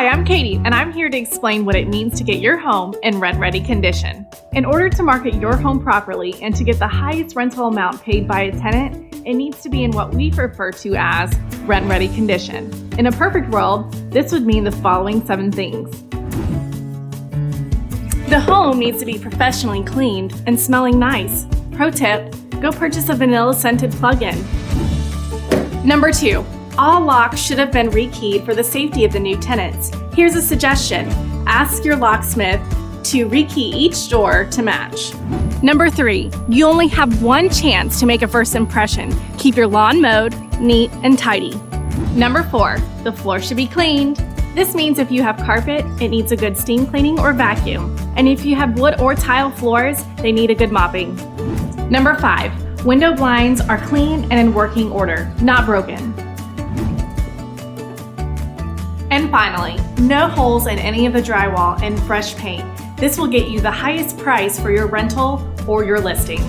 Hi, I'm Katie, and I'm here to explain what it means to get your home in rent-ready condition. In order to market your home properly and to get the highest rental amount paid by a tenant, it needs to be in what we refer to as rent-ready condition. In a perfect world, this would mean the following 7 things. The home needs to be professionally cleaned and smelling nice. Pro tip, go purchase a vanilla-scented plug-in. Number 2. All locks should have been rekeyed for the safety of the new tenants. Here's a suggestion. Ask your locksmith to rekey each door to match. Number 3. You only have one chance to make a first impression. Keep your lawn mowed, neat, and tidy. Number 4. The floor should be cleaned. This means if you have carpet, it needs a good steam cleaning or vacuum. And if you have wood or tile floors, they need a good mopping. Number 5. Window blinds are clean and in working order, not broken. And finally, no holes in any of the drywall and fresh paint. This will get you the highest price for your rental or your listing.